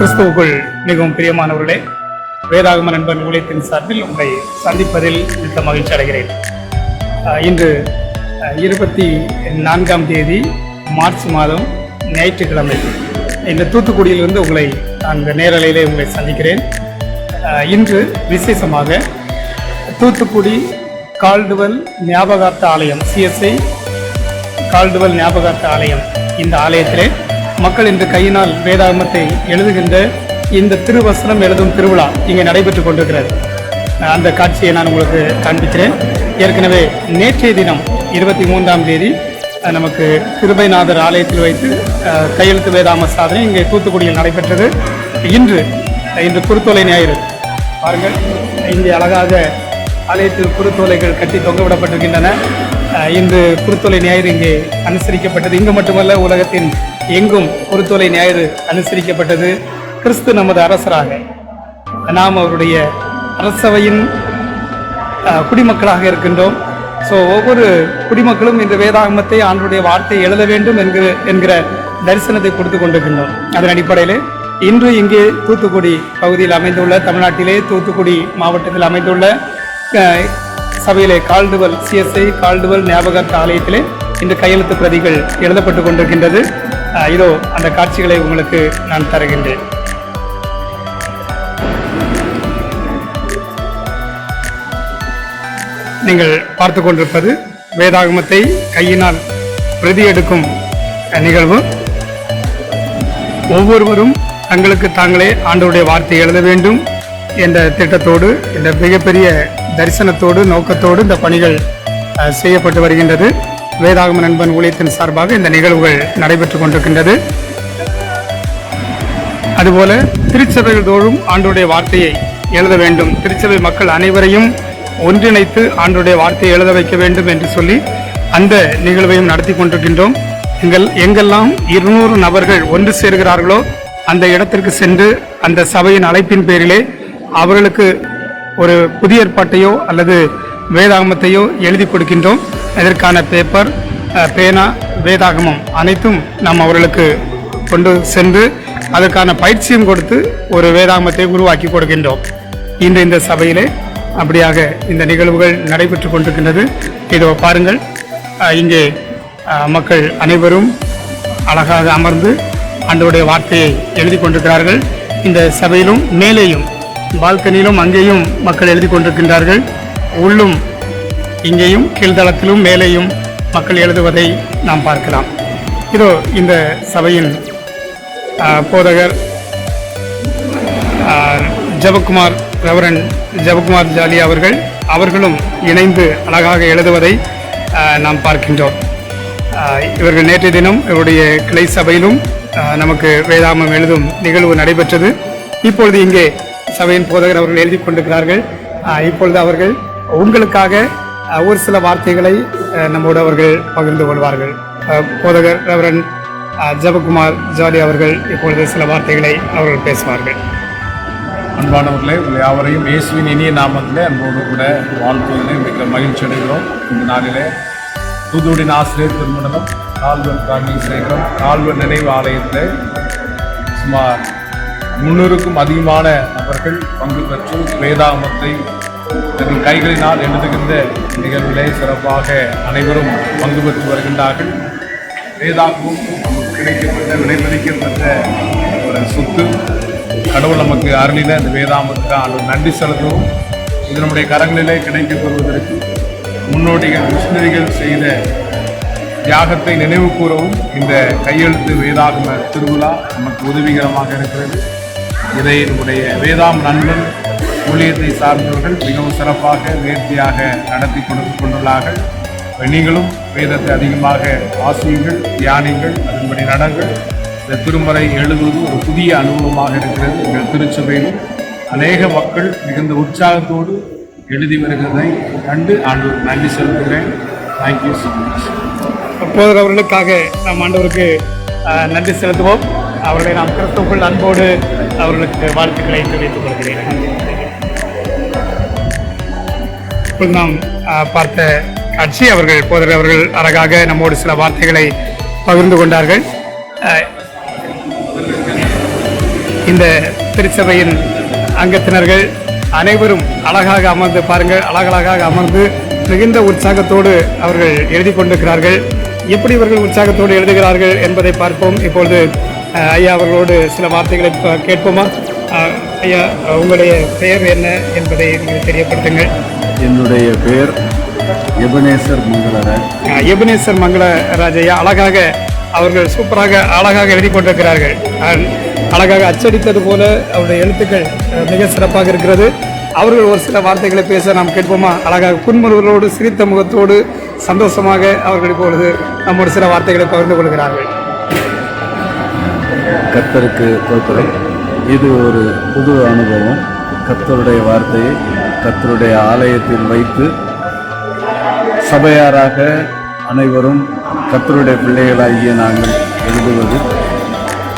கிறிஸ்துவுக்குள் மிகவும் பிரியமானவர்களே, வேதாகம நண்பன் ஊழியத்தின் சார்பில் உங்களை சந்திப்பதில் மிக்க மகிழ்ச்சி அடைகிறேன். இன்று 24ஆம் தேதி மார்ச் மாதம் ஞாயிற்றுக்கிழமை இந்த தூத்துக்குடியிலிருந்து உங்களை நான் இந்த நேரலையிலே உங்களை சந்திக்கிறேன். இன்று விசேஷமாக தூத்துக்குடி கால்டுவெல் ஞாபகார்த்த ஆலயம், CSI கால்டுவெல் ஞாபகார்த்த ஆலயம், இந்த ஆலயத்திலே மக்கள் இன்று கையினால் வேதாகமத்தை எழுதுகின்ற இந்த திருவசனம் எழுதும் திருவிழா இங்கே நடைபெற்றுக் கொண்டிருக்கிறது. அந்த காட்சியை நான் உங்களுக்கு காண்பிக்கிறேன். ஏற்கனவே நேற்றைய தினம் 23ஆம் தேதி நமக்கு கிருபைநாதர் ஆலயத்தில் வைத்து கையெழுத்து வேதாகம சாதனை இங்கே தூத்துக்குடியில் நடைபெற்றது. இன்று குருத்தோலை ஞாயிறு பாருங்கள், இங்கே அழகாக ஆலயத்தில் குருத்தோலைகள் கட்டி தொங்கவிடப்பட்டிருக்கின்றன. இன்று குருத்தோலை ஞாயிறு இங்கே அனுசரிக்கப்பட்டது. இங்கு மட்டுமல்ல, உலகத்தின் எங்கும் குருத்தோலை ஞாயிறு அனுசரிக்கப்பட்டது. கிறிஸ்து நமது அரசராக, நாம் அவருடைய அரசவையின் குடிமக்களாக இருக்கின்றோம். ஸோ ஒவ்வொரு குடிமக்களும் இந்த வேதாகமத்தை ஆண்டவருடைய வார்த்தை எழுத வேண்டும் என்கிற தரிசனத்தை கொடுத்து கொண்டிருக்கின்றோம். அதன் அடிப்படையில் இன்று இங்கே தூத்துக்குடி பகுதியில் அமைந்துள்ள, தமிழ்நாட்டிலே தூத்துக்குடி மாவட்டத்தில் அமைந்துள்ள சபையிலே கால்டுவெல் CSI கால்டுவெல் ஞாபகார்த்த ஆலயத்திலே இந்த கையெழுத்து பிரதிகள் எழுதப்பட்டு கொண்டிருக்கின்றது. இதோ அந்த காட்சிகளை உங்களுக்கு நான் தருகின்றேன். நீங்கள் பார்த்து கொண்டிருப்பது வேதாகமத்தை கையினால் பிரதி எடுக்கும் நிகழ்வு. ஒவ்வொருவரும் தங்களுக்கு தாங்களே ஆண்டவருடைய வார்த்தை எழுத வேண்டும் என்ற திட்டத்தோடு, இந்த மிகப்பெரிய தரிசனத்தோடு, நோக்கத்தோடு இந்த பணிகள் செய்யப்பட்டு வருகின்றது. வேதாகம நண்பன் ஊழியத்தின் சார்பாக இந்த நிகழ்வுகள் நடைபெற்றுக் கொண்டிருக்கின்றது. அதுபோல திருச்சபைகள் தோறும் ஆண்டவருடைய வார்த்தையை எழுத வேண்டும், திருச்சபை மக்கள் அனைவரையும் ஒன்றிணைத்து ஆண்டவருடைய வார்த்தையை எழுத வைக்க வேண்டும் என்று சொல்லி அந்த நிகழ்வையும் நடத்தி கொண்டிருக்கின்றோம். எங்கெல்லாம் 200 நபர்கள் ஒன்று சேர்கிறார்களோ அந்த இடத்திற்கு சென்று அந்த சபையின் அழைப்பின் பேரிலே அவர்களுக்கு ஒரு புதிய ஏற்பாட்டையோ அல்லது வேதாகமத்தையோ எழுதி கொடுக்கின்றோம். இதற்கான பேப்பர், பேனா, வேதாகமம் அனைத்தும் நாம் அவர்களுக்கு கொண்டு சென்று அதற்கான பயிற்சியும் கொடுத்து ஒரு வேதாகமத்தை உருவாக்கி கொடுக்கின்றோம். இந்த சபையிலே அப்படியாக இந்த நிகழ்வுகள் நடைபெற்று கொண்டிருக்கின்றது. இதோ பாருங்கள், இங்கே மக்கள் அனைவரும் அழகாக அமர்ந்து ஆண்டவருடைய வார்த்தையை எழுதி கொண்டிருக்கிறார்கள். இந்த சபையிலும் மேலேயும் பால்கனியிலும் அங்கேயும் மக்கள் எழுதி கொண்டிருக்கின்றார்கள். உள்ளும் இங்கேயும் கீழ்தளத்திலும் மேலேயும் மக்கள் எழுதுவதை நாம் பார்க்கலாம். இதோ இந்த சபையின் போதகர் ஜெபக்குமார், ரெவரண்ட் ஜெபக்குமார் ஜாலி அவர்களும் இணைந்து அழகாக எழுதுவதை நாம் பார்க்கின்றோம். இவர்கள் நேற்றைய தினம் இவருடைய கிளை சபையிலும் நமக்கு வேதாகமம் எழுதும் நிகழ்வு நடைபெற்றது. இப்பொழுது இங்கே சபையின் போதகர் அவர்கள் எழுதி கொண்டிருக்கிறார்கள். இப்பொழுது அவர்கள் உங்களுக்காக ஒரு சில வார்த்தைகளை நம்மோடு அவர்கள் பகிர்ந்து கொள்வார்கள். போதகர் ரெவரண்ட் ஜெபக்குமார் ஜாலி அவர்கள் இப்பொழுது சில வார்த்தைகளை அவர்கள் பேசுவார்கள். அன்பானவர்களே, உங்கள் யாவரையும் இயேசுவின் இனிய நாமத்திலே அன்போடு கூட வாழ்த்துவதிலே மிக மகிழ்ச்சி அடைகிறோம். இந்த நாளிலே தூத்துக்குடியின் ஆசிரியர் திருமணம் கால்வெல் கார்னிங் சேகரம் கால்வெல் நினைவு ஆலயத்தில் சுமார் 300க்கும் அதிகமான நபர்கள் பங்கு பெற்று வேதாகமத்தை தங்கள் கைகளினால் எழுதுகின்ற நிகழ்விலே சிறப்பாக அனைவரும் பங்கு பெற்று வருகின்றார்கள். வேதாகமும் கிடைக்கப்பட்ட, விலைமதிக்கப்பட்ட ஒரு சொத்து. கடவுள் நமக்கு அருளின இந்த வேதாகமத்துக்கு நன்றி செலுத்தவும், இது நம்முடைய கரங்களிலே கிடைக்கப்பெறுவதற்கு முன்னோடிகள் மிஷினரிகள் செய்த தியாகத்தை நினைவு கூறவும் இந்த கையெழுத்து வேதாகம திருவிழா நமக்கு உதவிகரமாக இருக்கிறது. இதை நம்முடைய வேதாம் நண்பன் ஊழியத்தை சார்ந்தவர்கள் மிகவும் சிறப்பாக நேர்த்தியாக நடத்தி கொண்டுள்ளார்கள். நீங்களும் வேதத்தை அதிகமாக வாசியுங்கள், தியானிங்கள், அதன்படி நடங்கள். இந்த திருமறை எழுதுவது ஒரு புதிய அனுபவமாக இருக்கிறது. எங்கள் திருச்சபையிலும் அநேக மக்கள் மிகுந்த உற்சாகத்தோடு எழுதி வருகிறதை கண்டு ஆண்டவர் நன்றி செலுத்துகிறேன். Thank you so much. அப்போது அவர்களுக்காக நாம் ஆண்டவருக்கு நன்றி செலுத்துவோம். அவர்களை நாம் கிறிஸ்துவுக்குள் அன்போடு அவர்களுக்கு வாழ்த்துக்களை தெரிவித்துக் கொள்கிறேன். இப்போது நாம் பார்த்த காட்சி, போதகர் அவர்கள் அழகாக நம்மோடு சில வார்த்தைகளை பகிர்ந்து கொண்டார்கள். இந்த திருச்சபையின் அங்கத்தினர்கள் அனைவரும் அழகாக அமர்ந்து பாருங்கள், அழகழகாக அமர்ந்து மிகுந்த உற்சாகத்தோடு அவர்கள் எழுதி கொண்டிருக்கிறார்கள். எப்படி இவர்கள் உற்சாகத்தோடு எழுதுகிறார்கள் என்பதை பார்ப்போம். இப்பொழுது ஐயா அவர்களோடு சில வார்த்தைகளை கேட்போமா? ஐயா, உங்களுடைய பெயர் என்ன என்பதை நீங்கள் தெரியப்படுத்துங்கள். என்னுடைய பெயர் எபனேசர் மங்களராஜ். எபனேசர் மங்களராஜ் ஐயா, அழகாக அவர்கள் சூப்பராக அழகாக எழுதி கொண்டிருக்கிறார்கள். அழகாக அச்சடித்தது போல அவருடைய எழுத்துக்கள் மிக சிறப்பாக இருக்கிறது. அவர்கள் ஒரு சில வார்த்தைகளை பேச நாம் கேட்போமா? அழகாக புன்முறுவலோடு சிரித்த முகத்தோடு சந்தோஷமாக அவர்கள் இப்பொழுது நம்மோடு சில வார்த்தைகளை பகிர்ந்து கொள்கிறார்கள். கர்த்தருக்கு தோத்திரம். இது ஒரு புது அனுபவம். கர்த்தருடைய வார்த்தையை கர்த்தருடைய ஆலயத்தில் வைத்து சபையாராக அனைவரும் கர்த்தருடைய பிள்ளைகளாகிய நாங்கள் எழுதுவது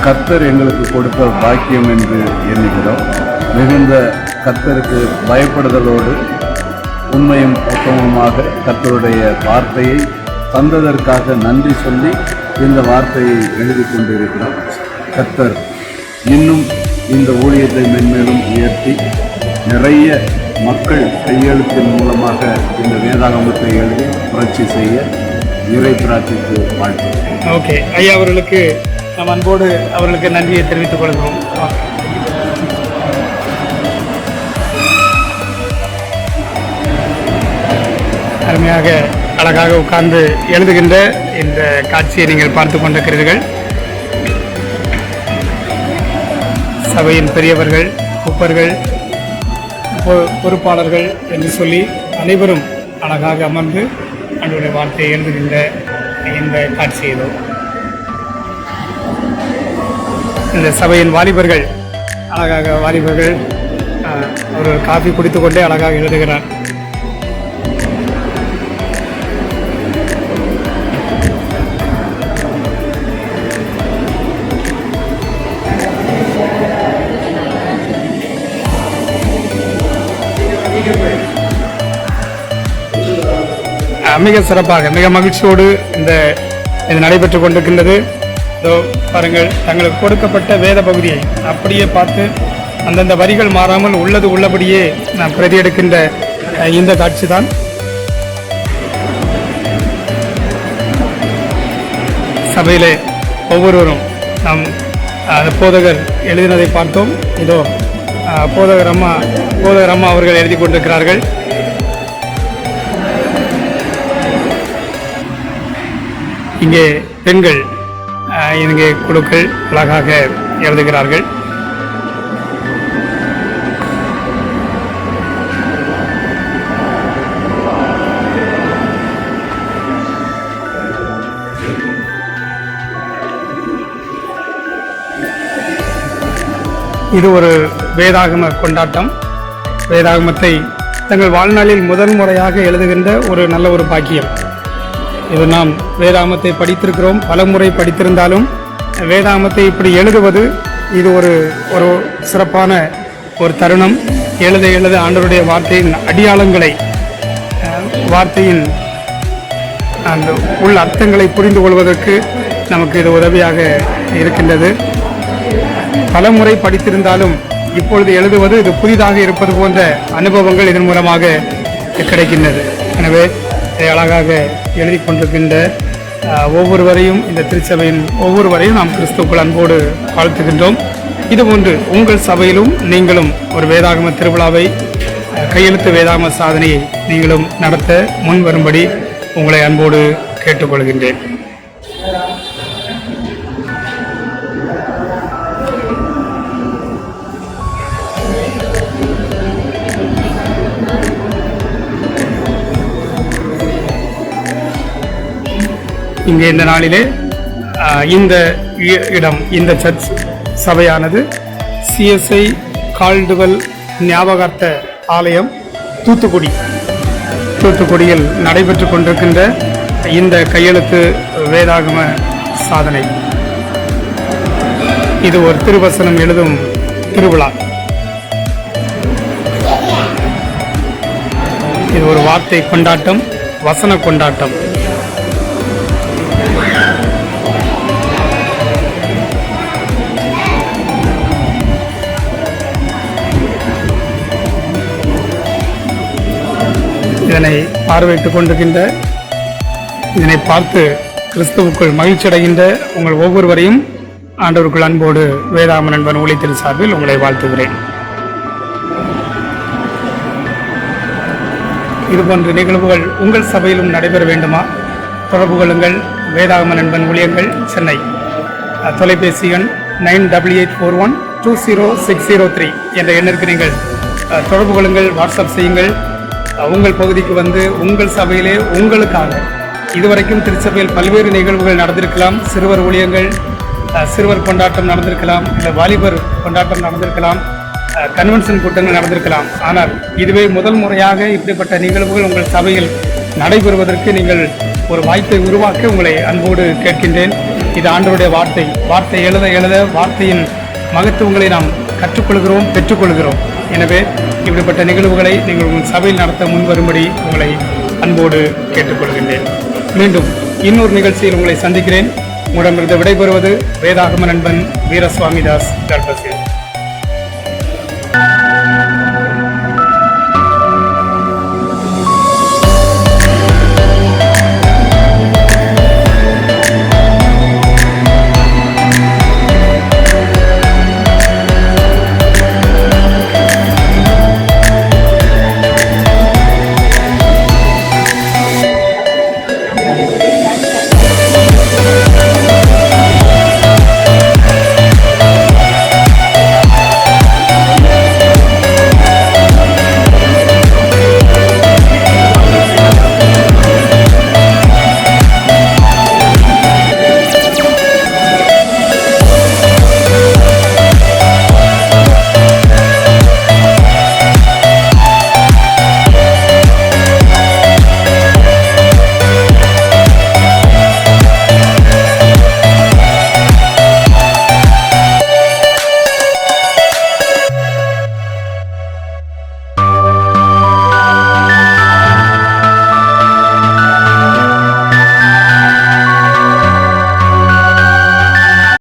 கர்த்தர் எங்களுக்கு கொடுத்த பாக்கியம் என்று எண்ணுகிறோம். மிகுந்த கர்த்தருக்கு பயப்படுதலோடு உண்மையும் உத்தமமாக கர்த்தருடைய வார்த்தையை தந்ததற்காக நன்றி சொல்லி இந்த வார்த்தையை எழுதி கொண்டிருக்கிறோம். கர்த்தர் இன்னும் இந்த ஊழியத்தை மென்மேலும் உயர்த்தி நிறைய மக்கள் கையெழுத்தின் மூலமாக இந்த வேதாகமத்தை எழுதி புரட்சி செய்ய இறை பிரார்த்தித்து வாழ்த்துகிறேன். ஓகே ஐயா, அவர்களுக்கு நம் அன்போடு அவர்களுக்கு நன்றியை தெரிவித்துக் கொள்கிறோம். அருமையாக அழகாக உட்கார்ந்து எழுதுகின்ற இந்த காட்சியை நீங்கள் பார்த்து கொண்டிருக்கிறீர்கள். சபையின் பெரியவர்கள், குப்பர்கள், பொறுப்பாளர்கள் என்று சொல்லி அனைவரும் அழகாக அமர்ந்து அவருடைய வார்த்தையை எழுதுகின்ற இந்த காட்சி இதோ. இந்த சபையின் வாலிபர்கள் அழகாக அவர்கள் காஃபி குடித்து கொண்டே அழகாக எழுதுகிறார். மிக சிறப்பாக மிக மகிழ்ச்சியோடு இது நடைபெற்று கொண்டிருக்கின்றது. இதோ பாருங்கள், தங்களுக்கு கொடுக்கப்பட்ட வேத பகுதியை அப்படியே பார்த்து அந்தந்த வரிகள் மாறாமல் உள்ளது உள்ளபடியே நாம் பிரதி எடுக்கின்ற இந்த காட்சி தான். சபையிலே ஒவ்வொருவரும் நாம் போதகர் எழுதினதை பார்த்தோம். இதோ போதகர் அம்மா அவர்கள் எழுதி கொண்டிருக்கிறார்கள். இங்கே பெண்கள் இங்கே குழுக்கள் அழகாக எழுதுகிறார்கள். இது ஒரு வேதாகம கொண்டாட்டம். வேதாகமத்தை தங்கள் வாழ்நாளில் முதல் முறையாக எழுதுகின்ற ஒரு நல்ல ஒரு பாக்கியம் இது. நாம் வேதாகமத்தை படித்திருக்கிறோம், பல முறை படித்திருந்தாலும் வேதாகமத்தை இப்படி எழுதுவது இது ஒரு சிறப்பான ஒரு தருணம். எழுத ஆண்டவருடைய வார்த்தையின் அடியாளங்களை, வார்த்தையின் அந்த உள் அர்த்தங்களை புரிந்து கொள்வதற்கு நமக்கு இது உதவியாக இருக்கின்றது. பல முறை படித்திருந்தாலும் இப்பொழுது எழுதுவது இது புதிதாக இருப்பது போன்ற அனுபவங்கள் இதன் மூலமாக கிடைக்கின்றது. எனவே அழகாக எழுதி கொண்டிருக்கின்ற ஒவ்வொருவரையும், இந்த திருச்சபையின் ஒவ்வொருவரையும் நாம் கிறிஸ்துவுக்குள் அன்போடு வாழ்த்துகின்றோம். இதுபோன்று உங்கள் சபையிலும் நீங்களும் ஒரு வேதாகம திருவிழாவை, கையெழுத்து வேதாகம சாதனையை நீங்களும் நடத்த முன் வரும்படி உங்களை அன்போடு கேட்டுக்கொள்கின்றேன். இங்கே இந்த நாளிலே இந்த இடம், இந்த சர்ச் சபையானது CSI கால்டுவெல் ஞாபகார்த்த ஆலயம் தூத்துக்குடியில் நடைபெற்று கொண்டிருக்கின்ற இந்த கையெழுத்து வேதாகம சாதனை, இது ஒரு திருவசனம் எழுதும் திருவிழா. இது ஒரு வார்த்தை கொண்டாட்டம், வசன கொண்டாட்டம். இதனை பார்வையிட்டுக் கொண்டிருக்கின்ற, இதனை பார்த்து கிறிஸ்துவுக்குள் மகிழ்ச்சி அடைகின்ற உங்கள் ஒவ்வொருவரையும் ஆண்டவருக்குள் அன்போடு வேதாகம நண்பன் ஊழியத்தின் சார்பில் உங்களை வாழ்த்துகிறேன். இதுபோன்ற நிகழ்வுகள் உங்கள் சபையிலும் நடைபெற வேண்டுமா? தொடர்பு கொள்ளுங்கள். வேதாகம நண்பன் ஊழியங்கள், சென்னை. தொலைபேசி எண் 9841200603 என்ற எண்ணிற்கு நீங்கள் தொடர்பு கொள்ளுங்கள், வாட்ஸ்அப் செய்யுங்கள். உங்கள் பகுதிக்கு வந்து உங்கள் சபையிலே உங்களுக்காக, இதுவரைக்கும் திருச்சபையில் பல்வேறு நிகழ்வுகள் நடந்திருக்கலாம். சிறுவர் ஊழியங்கள், சிறுவர் கொண்டாட்டம் நடந்திருக்கலாம், இல்லை வாலிபர் கொண்டாட்டம் நடந்திருக்கலாம், கன்வென்ஷன் கூட்டங்கள் நடந்திருக்கலாம். ஆனால் இதுவே முதல் முறையாக இப்படிப்பட்ட நிகழ்வுகள் உங்கள் சபையில் நடைபெறுவதற்கு நீங்கள் ஒரு வாய்ப்பை உருவாக்க உங்களை அன்போடு கேட்கின்றேன். இது ஆண்டவருடைய வார்த்தை எழுத எழுத வார்த்தையின் மகத்துவங்களை நாம் கற்றுக்கொள்கிறோம், பெற்றுக்கொள்கிறோம். எனவே இப்படிப்பட்ட நிகழ்வுகளை நீங்கள் உங்கள் சபையில் நடத்த முன்வரும்படி உங்களை அன்போடு கேட்டுக்கொள்கின்றேன். மீண்டும் இன்னொரு நிகழ்ச்சியில் உங்களை சந்திக்கிறேன். உங்களிடமிருந்து விடைபெறுவது வேதாகம நண்பன் வீரசுவாமிதாஸ். God bless you.